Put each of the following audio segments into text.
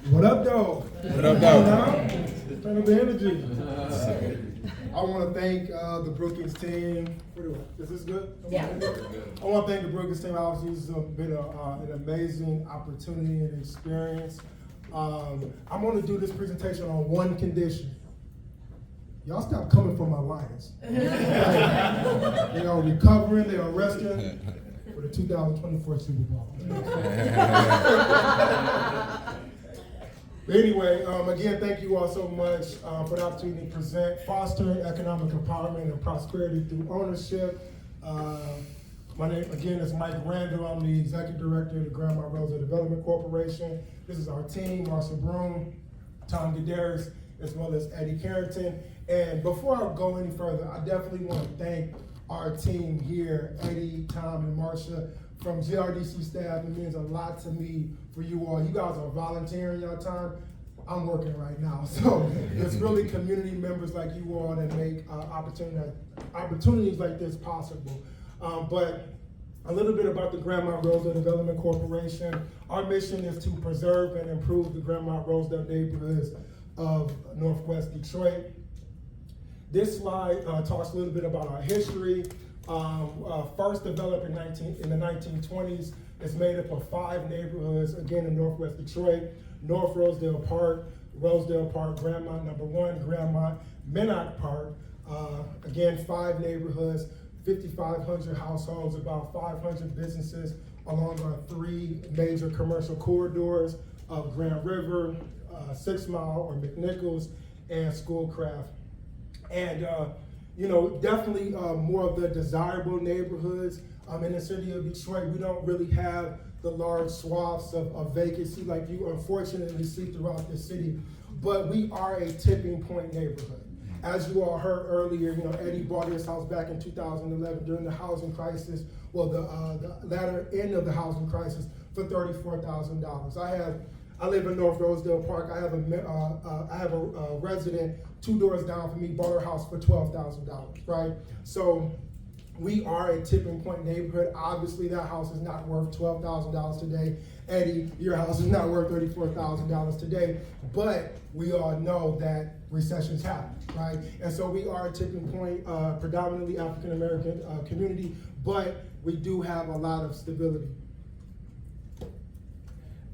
What up, though? What up, though? Turn up the energy. I want to thank the Brookings team. Is this good? Yeah. I want to thank the Brookings team. Obviously, this has been an amazing opportunity and experience. I'm going to do this presentation on one condition. Y'all stop coming for my Lions. They are recovering, they are resting for the 2024 Super Bowl. But anyway, again, thank you all so much for the opportunity to present Fostering Economic Empowerment and Prosperity Through Ownership. My name, again, is Mike Randall. I'm the Executive Director of the Grandmont Rosedale Development Corporation. This is our team, Marsha Bruhn, Goddeeris, as well as Edward Carrington. And before I go any further, I definitely want to thank our team here, Eddie, Tom, and Marsha from GRDC staff. It means a lot to me for you all. You guys are volunteering your time. I'm working right now. So it's really community members like you all that make opportunities like this possible. But a little bit about the Grandmont Rosedale Development Corporation. Our mission is to preserve and improve the Grandmont Rosedale neighborhoods of Northwest Detroit. This slide talks a little bit about our history. First developed in the 1920s, it's made up of 5 neighborhoods, again in Northwest Detroit: North Rosedale Park, Grandmont number 1, Grandmont, Minot Park. Again, 5 neighborhoods, 5,500 households, about 500 businesses along our 3 major commercial corridors of Grand River, 6 Mile or McNichols, and Schoolcraft. And definitely more of the desirable neighborhoods in the city of Detroit. We don't really have the large swaths of vacancy like you unfortunately see throughout the city, but we are a tipping point neighborhood. As you all heard earlier, Eddie bought his house back in 2011 during the housing crisis, well, the latter end of the housing crisis, for $34,000. I live in North Rosedale Park. I have a resident 2 doors down from me, bought her house for $12,000, right? So we are a tipping point neighborhood. Obviously, that house is not worth $12,000 today. Eddie, your house is not worth $34,000 today, but we all know that recessions happen, right? And so we are a tipping point, predominantly African-American community, but we do have a lot of stability.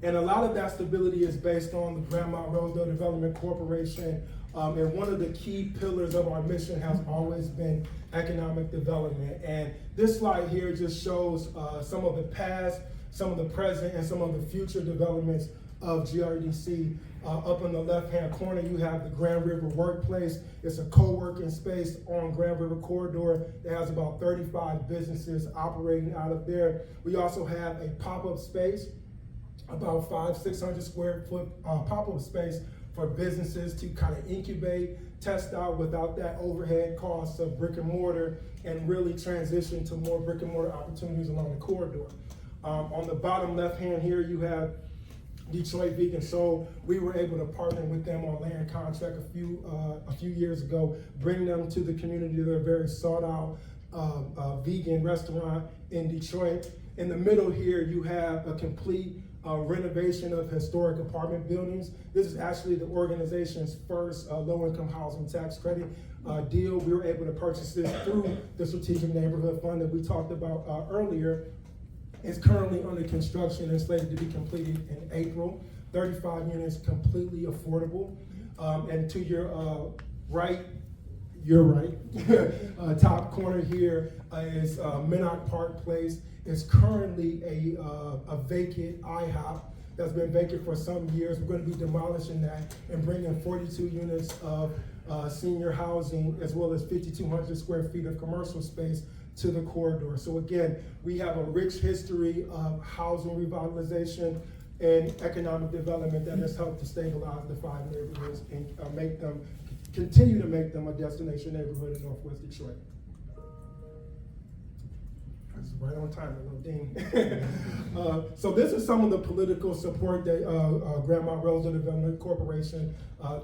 And a lot of that stability is based on the Grandmont Rosedale Development Corporation. And one of the key pillars of our mission has always been economic development. And this slide here just shows some of the past, some of the present, and some of the future developments of GRDC. Up in the left-hand corner, you have the Grand River Workplace. It's a co-working space on Grand River Corridor that has about 35 businesses operating out of there. We also have a pop-up space, about 500-600 square foot pop-up space for businesses to kind of incubate, test out without that overhead cost of brick and mortar, and really transition to more brick and mortar opportunities along the corridor. On the bottom left hand here, you have Detroit Vegan Soul. We were able to partner with them on land contract a few years ago, bring them to the community. They're a very sought out vegan restaurant in Detroit. In the middle here, you have a complete renovation of historic apartment buildings. This is actually the organization's first low-income housing tax credit deal. We were able to purchase this through the Strategic Neighborhood Fund that we talked about earlier. It's currently under construction and slated to be completed in April. 35 units, completely affordable. And to your right, top corner here is Minot Park Place. It's currently a vacant IHOP that's been vacant for some years. We're going to be demolishing that and bringing 42 units of senior housing as well as 5,200 square feet of commercial space to the corridor. So again, we have a rich history of housing revitalization and economic development that has helped to stabilize the 5 neighborhoods and continue to make them a destination neighborhood in Northwest Detroit. That's right on time, a little ding. So this is some of the political support that Grandmont Rosedale Development Corporation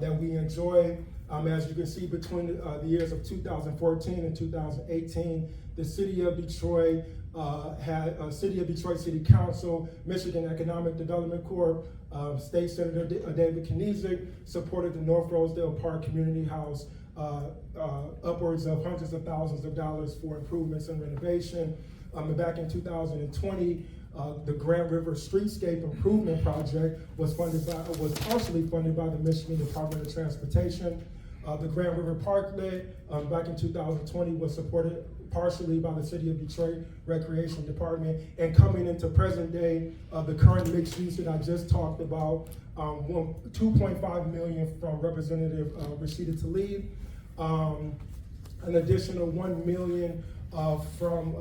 that we enjoy. As you can see, between the years of 2014 and 2018, the city of Detroit had City of Detroit City Council, Michigan Economic Development Corp, State Senator David Kniezek supported the North Rosedale Park Community House, upwards of hundreds of thousands of dollars for improvements and renovation. And back in 2020, the Grand River Streetscape Improvement Project was partially funded by the Michigan Department of Transportation. The Grand River Parklet back in 2020 was supported partially by the City of Detroit Recreation Department. And coming into present day, the current mixed use that I just talked about, $2.5 million from Representative Rashida Tlaib, an additional $1 million from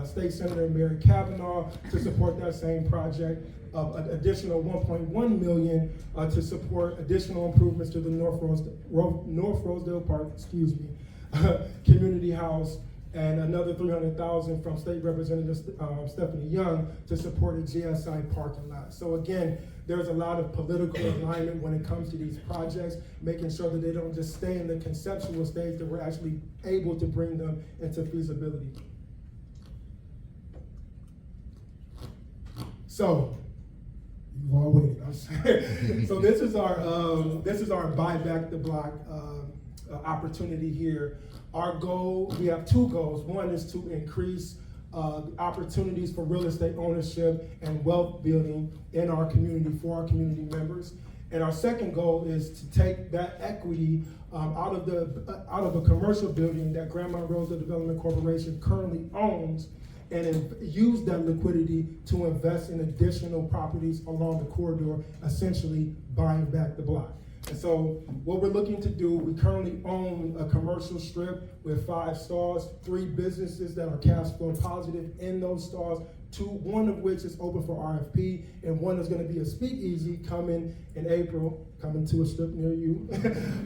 State Senator Mary Cavanaugh to support that same project, an additional $1.1 million to support additional improvements to the North Rosedale Park, Community House, and another $300,000 from State Representative Stephanie Young to support a GSI parking lot. So again, there's a lot of political alignment when it comes to these projects, making sure that they don't just stay in the conceptual stage, that we're actually able to bring them into feasibility. So, you've all waited, I'm sorry. So this is our buy back the block opportunity here. Our goal, we have two goals. One is to increase opportunities for real estate ownership and wealth building in our community for our community members. And our second goal is to take that equity out of a commercial building that Grandmont Rosedale Development Corporation currently owns and use that liquidity to invest in additional properties along the corridor, essentially buying back the block. And so what we're looking to do, we currently own a commercial strip with 5 stores, 3 businesses that are cash flow positive in those stores, one of which is open for RFP, and one is going to be a speakeasy coming in April, coming to a strip near you.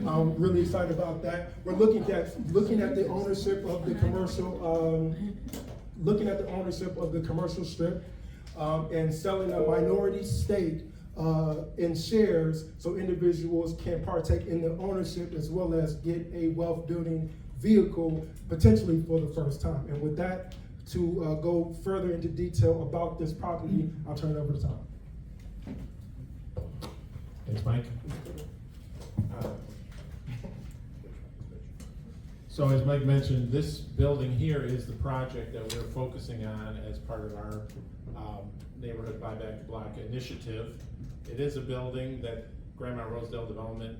I'm really excited about that. We're looking at the ownership of the commercial strip and selling a minority stake in shares so individuals can partake in the ownership as well as get a wealth building vehicle potentially for the first time. And with that, to go further into detail about this property, I'll turn it over to Tom. Thanks, Mike. So as Mike mentioned, this building here is the project that we're focusing on as part of our neighborhood buyback the block initiative. It is a building that Grandmont Rosedale Development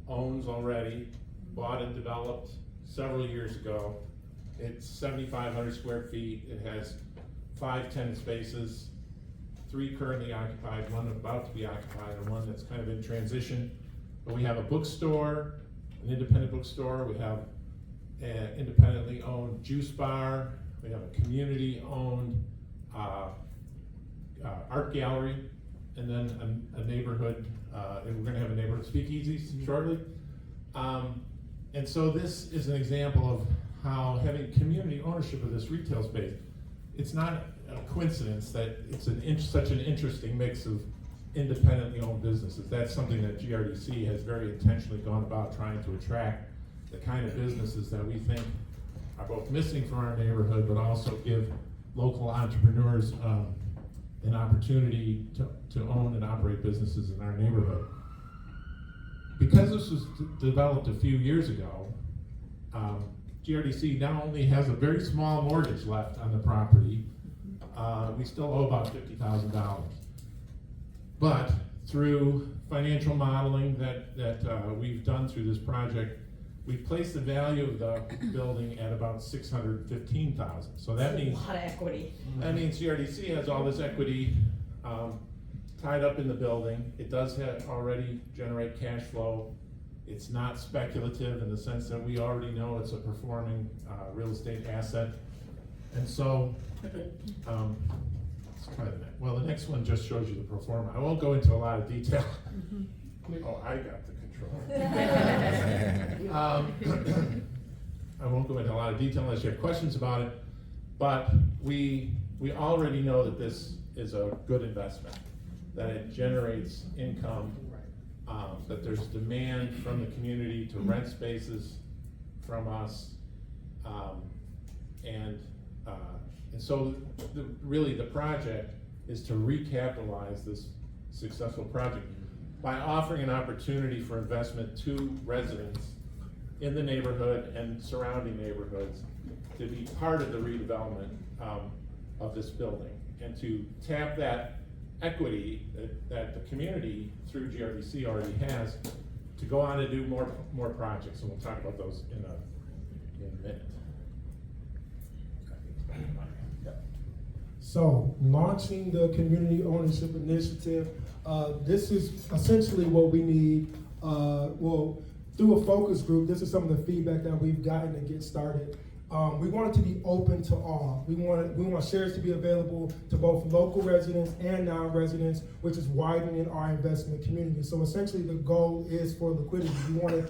owns already, bought and developed several years ago. It's 7,500 square feet. It has 5 tenant spaces, 3 currently occupied, 1 about to be occupied, and 1 that's kind of in transition. But we have a bookstore, an independent bookstore. We have an independently owned juice bar. We have a community-owned art gallery, and then a neighborhood, and we're gonna have a neighborhood speakeasy shortly. And so this is an example of how having community ownership of this retail space, it's not a coincidence that it's such an interesting mix of independently owned businesses. That's something that GRDC has very intentionally gone about trying to attract the kind of businesses that we think are both missing from our neighborhood, but also give local entrepreneurs an opportunity to own and operate businesses in our neighborhood. Because this was developed a few years ago, GRDC now only has a very small mortgage left on the property. We still owe about $50,000. But through financial modeling that we've done through this project, we've placed the value of the building at about $615,000. So that means a lot of equity. That means GRDC has all this equity tied up in the building. It does already generate cash flow. It's not speculative in the sense that we already know it's a performing real estate asset. And so, let's try the next. Well, the next one just shows you the pro forma. I won't go into a lot of detail. Oh, I got the control. I won't go into a lot of detail unless you have questions about it, but we already know that this is a good investment, that it generates income, that there's demand from the community to rent spaces from us, and And so really the project is to recapitalize this successful project by offering an opportunity for investment to residents in the neighborhood and surrounding neighborhoods to be part of the redevelopment of this building, and to tap that equity that the community through GRDC already has to go on to do more projects, and we'll talk about those in a minute. So, launching the Community Ownership Initiative, this is essentially what we need. Well, through a focus group, this is some of the feedback that we've gotten to get started. We want it to be open to all. We want shares to be available to both local residents and non-residents, which is widening our investment community. So essentially, the goal is for liquidity. We want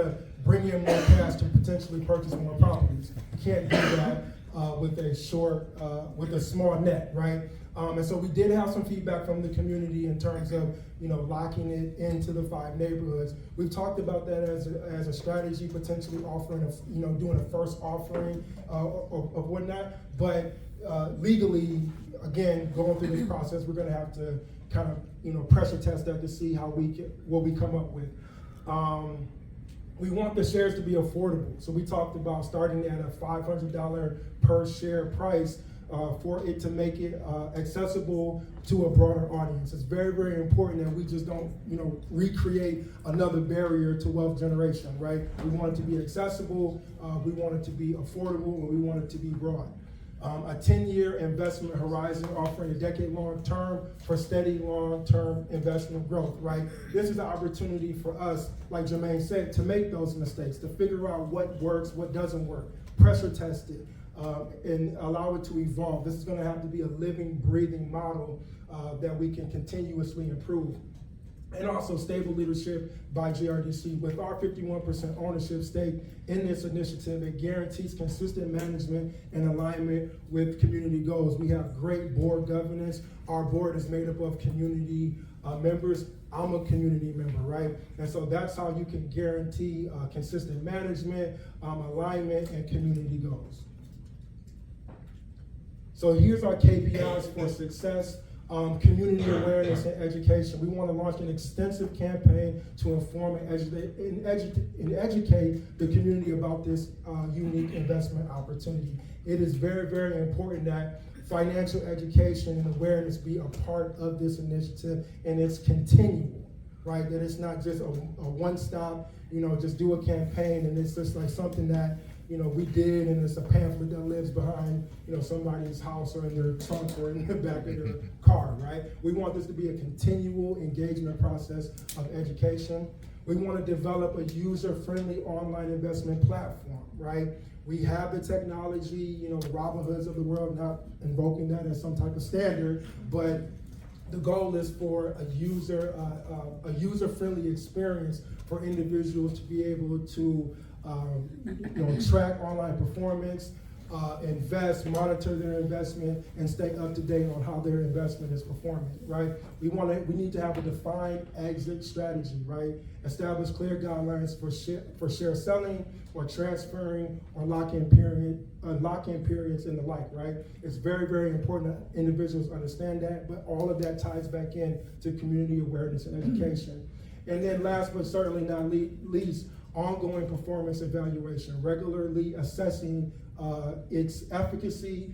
to bring in more cash to potentially purchase more properties. Can't do that with a small net, right? And so we did have some feedback from the community in terms of, locking it into the 5 neighborhoods. We've talked about that as a strategy, potentially offering doing a first offering of whatnot. But legally, again, going through this process, we're going to have to kind of, pressure test that to see what we come up with. We want the shares to be affordable. So we talked about starting at a $500 per share price for it to make it accessible to a broader audience. It's very, very important that we just don't, recreate another barrier to wealth generation, right? We want it to be accessible, we want it to be affordable, and we want it to be broad. A 10-year investment horizon offering a decade-long term for steady long-term investment growth, right? This is an opportunity for us, like Jermaine said, to make those mistakes, to figure out what works, what doesn't work, pressure test it, and allow it to evolve. This is going to have to be a living, breathing model that we can continuously improve. And also stable leadership by GRDC. With our 51% ownership stake in this initiative, it guarantees consistent management and alignment with community goals. We have great board governance. Our board is made up of community members. I'm a community member, right? And so that's how you can guarantee consistent management, alignment, and community goals. So here's our KPIs for success. Community awareness and education. We want to launch an extensive campaign to inform and educate the community about this unique investment opportunity. It is very, very important that financial education and awareness be a part of this initiative, and it's continual, right? That it's not just a one-stop, just do a campaign and it's just like something that we did, and it's a pamphlet that lives behind, somebody's house or in their trunk or in the back of their car, right? We want this to be a continual engagement process of education. We want to develop a user-friendly online investment platform, right? We have the technology, the Robinhoods of the world, not invoking that as some type of standard, but the goal is for a user-friendly experience for individuals to be able to track online performance, invest, monitor their investment, and stay up to date on how their investment is performing, right? We need to have a defined exit strategy, right? Establish clear guidelines for share selling or transferring or lock-in periods and the like, right? It's very, very important that individuals understand that, but all of that ties back in to community awareness and education. And then last but certainly not least, ongoing performance evaluation, regularly assessing its efficacy.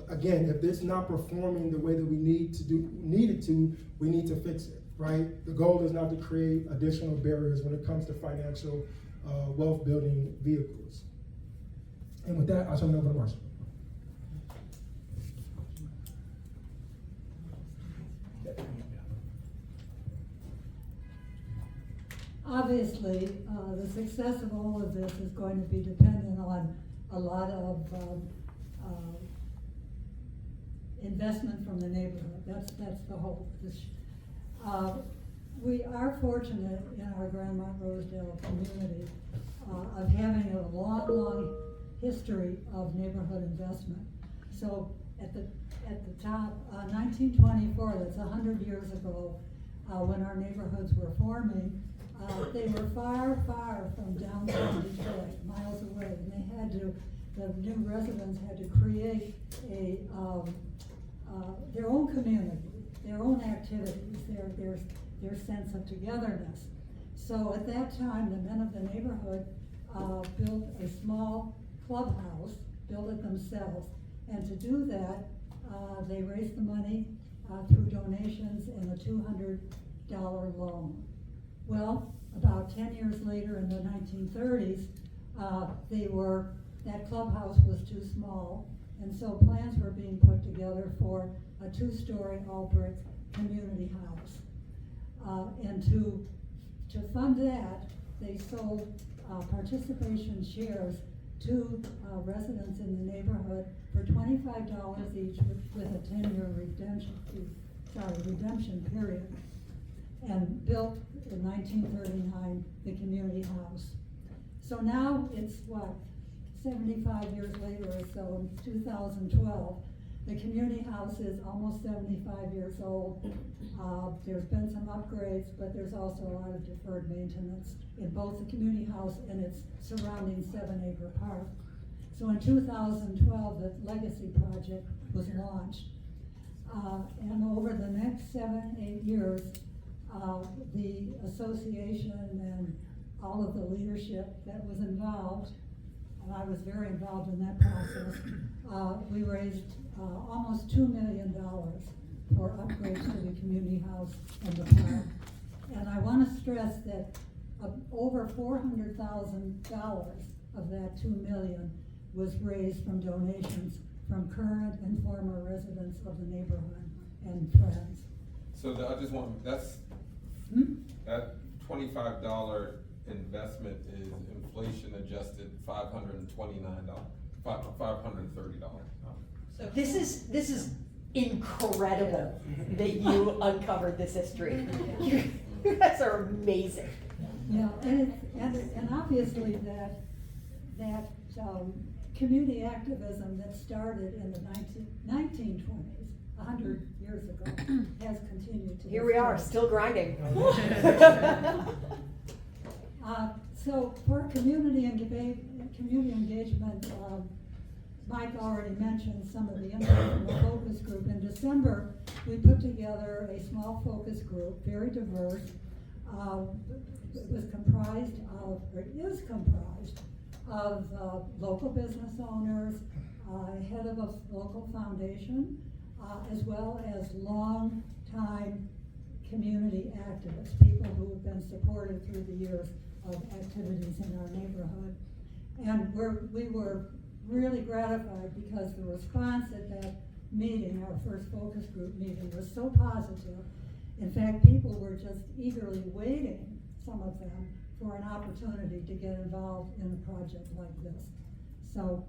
Again, if it's not performing the way that we need it to, we need to fix it, right? The goal is not to create additional barriers when it comes to financial wealth building vehicles. And with that, I'll turn it over to Marsha. Obviously, the success of all of this is going to be dependent on a lot of investment from the neighborhood. That's the hope. We are fortunate in our Grandmont Rosedale community of having a long history of neighborhood investment. So at the top, 1924, that's 100 years ago, when our neighborhoods were forming, they were far, far from downtown Detroit, miles away, and they had to the new residents had to create their own community, their own activities, their sense of togetherness. So at that time, the men of the neighborhood built a small clubhouse, built it themselves. And to do that, they raised the money through donations and a $200 loan. Well, about 10 years later in the 1930s, that clubhouse was too small, and so plans were being put together for a 2-story all-brick community house. And to fund that, they sold participation shares to residents in the neighborhood for $25 each with a 10-year redemption period, and built in 1939 the community house. So now it's 75 years later or so, in 2012, the community house is almost 75 years old. There's been some upgrades, but there's also a lot of deferred maintenance in both the community house and its surrounding 7-acre park. So in 2012, the Legacy project was launched. And over the next 7-8 years, the association and all of the leadership that was involved, and I was very involved in that process, we raised almost $2 million for upgrades to the community house and the park. And I want to stress that over $400,000 of that $2 million was raised from donations from current and former residents of the neighborhood and friends. So I just want, that $25 investment is inflation adjusted $529, $530. So this is incredible that you uncovered this history. You guys are amazing. Yeah, and obviously that community activism that started in the 1920s, 100 years ago, has continued to. Here we are, still grinding. So for community engagement, Mike already mentioned some of the input from the focus group. In December, we put together a small focus group, very diverse. It was comprised of, or is comprised of local business owners, head of a local foundation, as well as long-time community activists, people who have been supported through the years of activities in our neighborhood. And we were really gratified because the response at that meeting, our first focus group meeting, was so positive. In fact, people were just eagerly waiting, some of them, for an opportunity to get involved in a project like this. So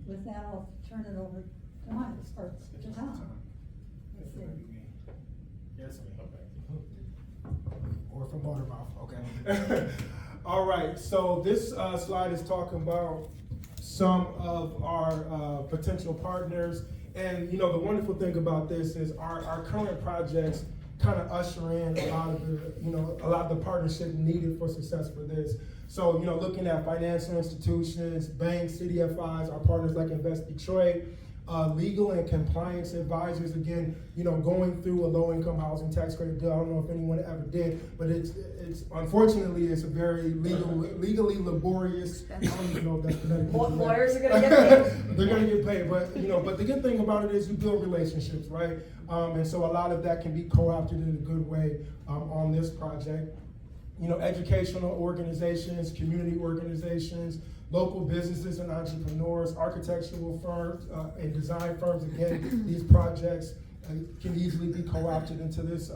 with that, I'll turn it over to Mike, or to Tom. Let's see. Yes, or from Motormouth, okay. All right, so this slide is talking about some of our potential partners. And you know, the wonderful thing about this is our current projects kind of usher in a lot of the partnership needed for success for this. So, you know, looking at financial institutions, banks, CDFIs, our partners like Invest Detroit, legal and compliance advisors, again, you know, going through a low-income housing tax credit bill. I don't know if anyone ever did, but it's unfortunately, it's a very legally laborious. I don't even know if that's the medical term. Lawyers are gonna get paid. They're gonna get paid, but you know, but the good thing about it is you build relationships, right? And so a lot of that can be co-opted in a good way on this project. You know, educational organizations, community organizations, local businesses and entrepreneurs, architectural firms and design firms. Again, these projects can easily be co-opted into this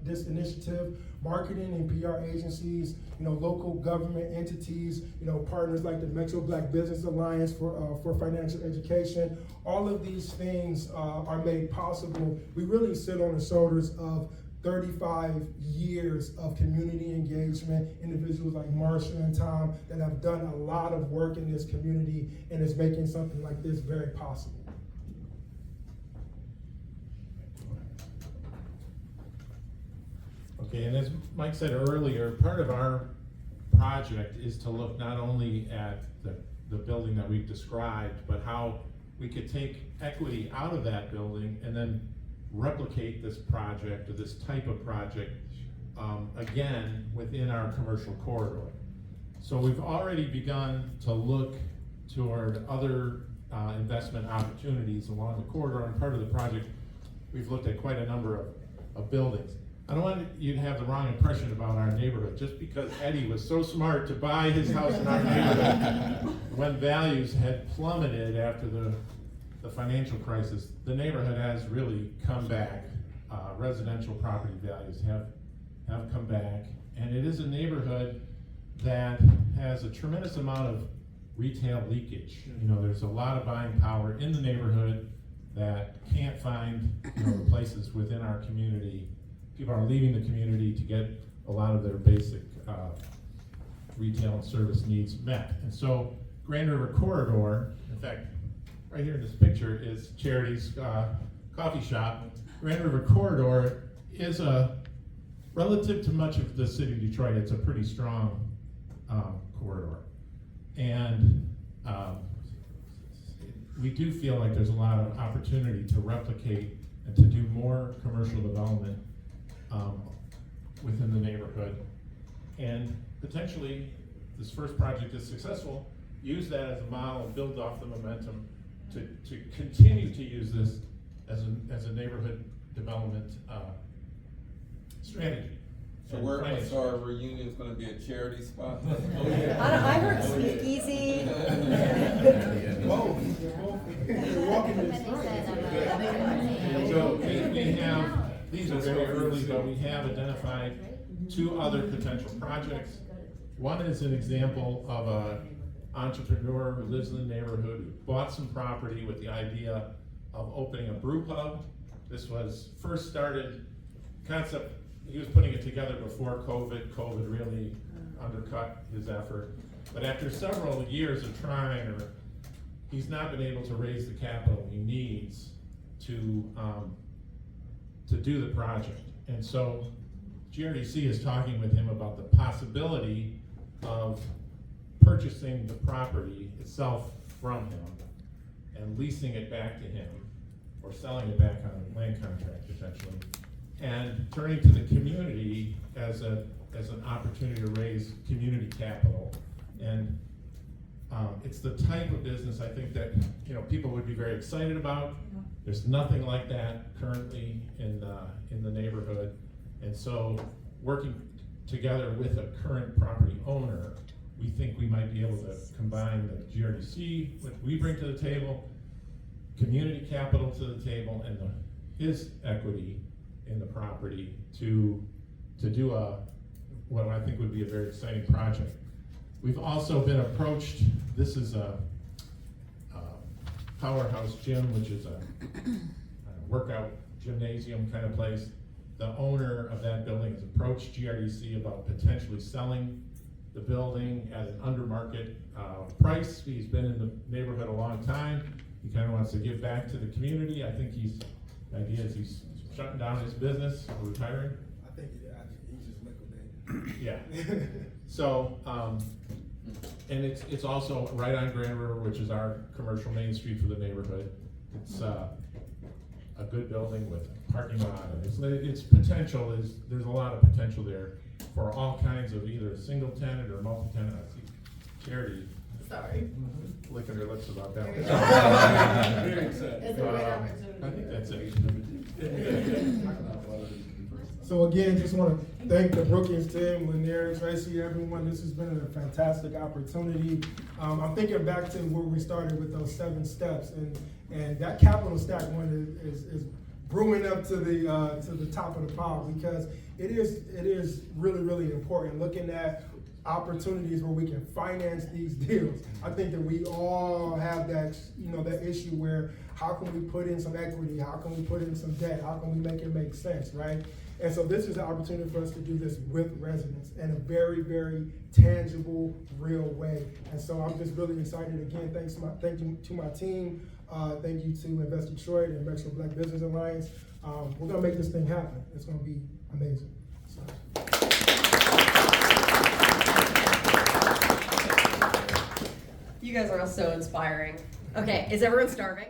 this initiative. Marketing and PR agencies, you know, local government entities, you know, partners like the Metro Black Business Alliance for financial education. All of these things are made possible. We really sit on the shoulders of 35 years of community engagement, individuals like Marsha and Tom that have done a lot of work in this community and is making something like this very possible. Okay, and as Mike said earlier, part of our project is to look not only at the the building that we've described, but how we could take equity out of that building and then replicate this project or this type of project again within our commercial corridor. So we've already begun to look toward other investment opportunities along the corridor, and part of the project, we've looked at quite a number of buildings. I don't want you to have the wrong impression about our neighborhood. Just because Eddie was so smart to buy his house in our neighborhood when values had plummeted after the financial crisis, the neighborhood has really come back. Residential property values have come back, and it is a neighborhood that has a tremendous amount of retail leakage. You know, there's a lot of buying power in the neighborhood that can't find, you know, the places within our community. People are leaving the community to get a lot of their basic retail and service needs met. And so Grand River Corridor, in fact, right here in this picture is Charity's coffee shop. Grand River Corridor is relative to much of the city of Detroit, it's a pretty strong corridor. And we do feel like there's a lot of opportunity to replicate and to do more commercial development within the neighborhood. And potentially, this first project is successful, use that as a model and build off the momentum to continue to use this as a neighborhood development strategy. So our reunion's gonna be a charity spot? I heard speakeasy. So we have, these are very early, but we have identified 2 other potential projects. One is an example of an entrepreneur who lives in the neighborhood, who bought some property with the idea of opening a brew pub. This was first started, concept, he was putting it together before COVID. COVID really undercut his effort. But after several years of trying, he's not been able to raise the capital he needs to do the project. And so GRDC is talking with him about the possibility of purchasing the property itself from him and leasing it back to him, or selling it back on a land contract potentially, and turning to the community as an opportunity to raise community capital. And it's the type of business I think that, you know, people would be very excited about. There's nothing like that currently in the neighborhood. And so working together with a current property owner, we think we might be able to combine the GRDC, what we bring to the table, community capital to the table, and his equity in the property to do what I think would be a very exciting project. We've also been approached, this is a Powerhouse Gym, which is a workout gymnasium kind of place. The owner of that building has approached GRDC about potentially selling the building at an under market price. He's been in the neighborhood a long time. He kind of wants to give back to the community. I think the idea is he's shutting down his business or retiring. I think he's just liquidated. Yeah. So, and it's also right on Grand River, which is our commercial main street for the neighborhood. It's a good building with a parking lot, and its potential is, there's a lot of potential there for all kinds of either single tenant or multi-tenant. I see Charity. Sorry. Licking her lips about that. Very excited. It's a great opportunity. I think that's it. So again, just want to thank the Brookings team, Lanier, Tracy, everyone. This has been a fantastic opportunity. I'm thinking back to where we started with those 7 steps, and that capital stack one is brewing up to the top of the pile, because it is really, really important looking at opportunities where we can finance these deals. I think that we all have that, that issue where how can we put in some equity? How can we put in some debt? How can we make it make sense, right? And so this is an opportunity for us to do this with residents in a very, very tangible, real way. And so I'm just really excited. Again, thank you to my team. Thank you to Invest Detroit and Metro Black Business Alliance. We're gonna make this thing happen. It's gonna be amazing. So. You You guys are all so inspiring. Okay, is everyone starving?